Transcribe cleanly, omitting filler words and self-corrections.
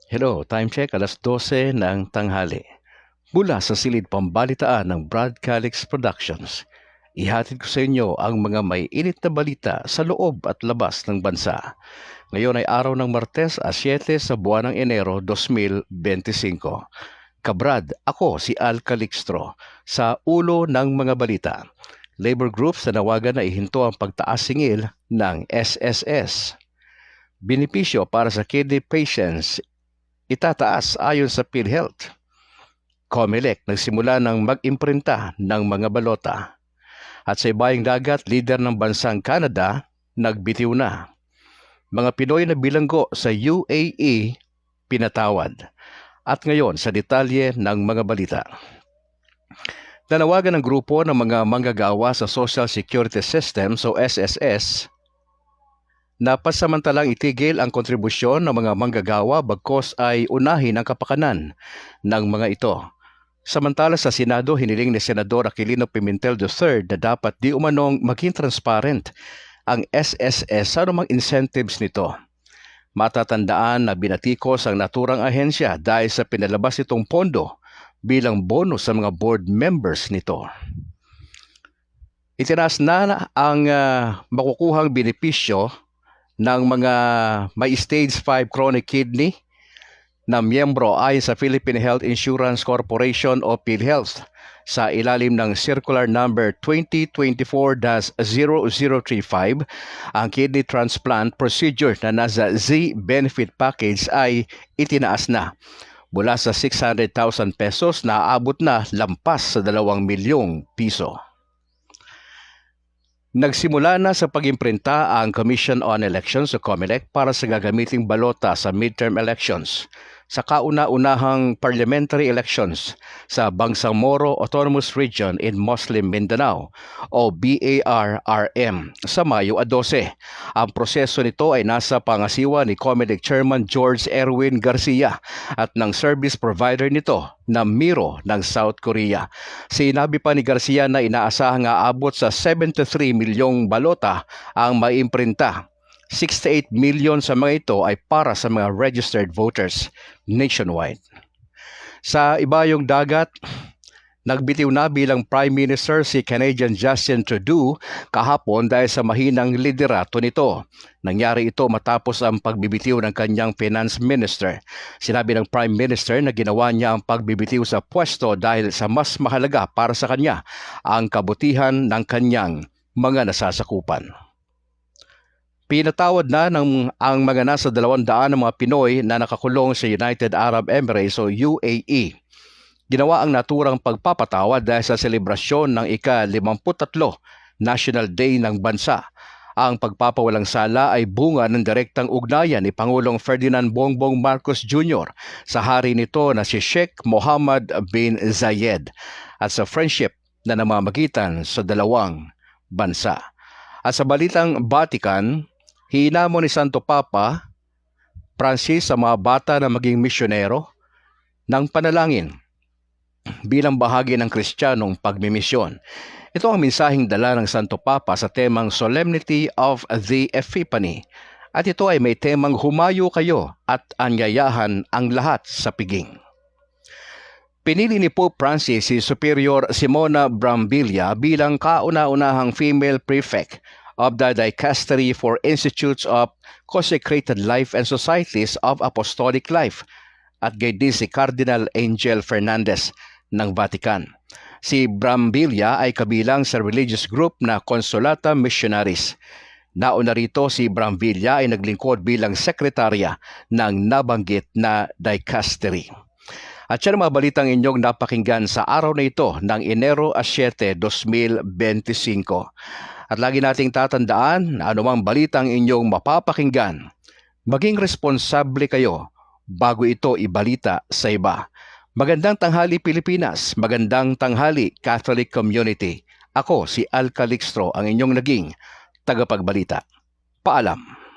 Hello, time check alas 12 ng tanghali. Mula sa silid pambalitaan ng Brad Calix Productions, ihatid ko sa inyo ang mga may init na balita sa loob at labas ng bansa. Ngayon ay araw ng Martes, 7 sa buwan ng Enero 2025. Kabrad, ako si Al Calixtro sa ulo ng mga balita. Labor groups na nawagan na ihinto ang pagtaas singil ng SSS. Benepisyo para sa kidney patients itataas ayon sa PhilHealth. COMELEC nagsimula ng mag-imprinta ng mga balota. At sa ibayang dagat, lider ng bansang Canada, nagbitiw na. Mga Pinoy na bilanggo sa UAE, pinatawad. At ngayon sa detalye ng mga balita. Nanawagan ng grupo ng mga manggagawa sa Social Security System o SSS na pasamantalang itigil ang kontribusyon ng mga manggagawa bagkos ay unahin ang kapakanan ng mga ito. Samantala sa Senado, hiniling ni Senador Aquilino Pimentel III na dapat di umanong maging transparent ang SSS sa anumang incentives nito. Matatandaan na binatikos ang naturang ahensya dahil sa pinalabas itong pondo bilang bonus sa mga board members nito. Itinaas na ang makukuhang benepisyo ng mga may stage 5 chronic kidney na miyembro ayon sa Philippine Health Insurance Corporation o PhilHealth sa ilalim ng Circular Number 2024-0035. Ang kidney transplant procedure na nasa Z-Benefit Package ay itinaas na. Mula sa 600,000 pesos na aabot na lampas sa 2 milyong piso. Nagsimula na sa pag-imprinta ang Commission on Elections o COMELEC para sa gagamiting balota sa midterm elections sa kauna-unahang parliamentary elections sa Bangsamoro Autonomous Region in Muslim Mindanao o BARRM sa Mayo 12. Ang proseso nito ay nasa pangasiwa ni COMELEC Chairman George Erwin Garcia at ng service provider nito na Miro ng South Korea. Sinabi pa ni Garcia na inaasahang aabot sa 73 milyong balota ang maiimprinta. 68 million sa mga ito ay para sa mga registered voters nationwide. Sa ibayong dagat, nagbitiw na bilang Prime Minister si Canadian Justin Trudeau kahapon dahil sa mahinang liderato nito. Nangyari ito matapos ang pagbibitiw ng kanyang Finance Minister. Sinabi ng Prime Minister na ginawa niya ang pagbibitiw sa pwesto dahil sa mas mahalaga para sa kanya ang kabutihan ng kanyang mga nasasakupan. Pinatawad na ang mga nasa 200 ng mga Pinoy na nakakulong sa United Arab Emirates o UAE. Ginawa ang naturang pagpapatawad dahil sa selebrasyon ng ika-53 National Day ng bansa. Ang pagpapawalang sala ay bunga ng direktang ugnayan ni Pangulong Ferdinand Bongbong Marcos Jr. sa hari nito na si Sheikh Mohammed bin Zayed at sa friendship na namamagitan sa dalawang bansa. At sa balitang Vatican, hinamo ni Santo Papa Francis sa mga bata na maging misyonero ng panalangin bilang bahagi ng Kristiyanong pagmimisyon. Ito ang mensaheng dala ng Santo Papa sa temang Solemnity of the Epiphany at ito ay may temang humayo kayo at anyayahan ang lahat sa piging. Pinili ni Pope Francis si Superior Simona Brambilla bilang kauna-unahang female prefect of the Dicastery for Institutes of Consecrated Life and Societies of Apostolic Life at gayon din si Cardinal Angel Fernandez ng Vatican. Si Brambilla ay kabilang sa religious group na Consolata Missionaries. Nauna rito si Brambilla ay naglingkod bilang sekretarya ng nabanggit na Dicastery. At yan ang mga balitang inyong napakinggan sa araw na ito ng Enero 7, 2025. At lagi nating tatandaan na anumang balitang inyong mapapakinggan, maging responsable kayo bago ito ibalita sa iba. Magandang tanghali Pilipinas, magandang tanghali Catholic Community. Ako si Al Calixtro, ang inyong naging tagapagbalita. Paalam.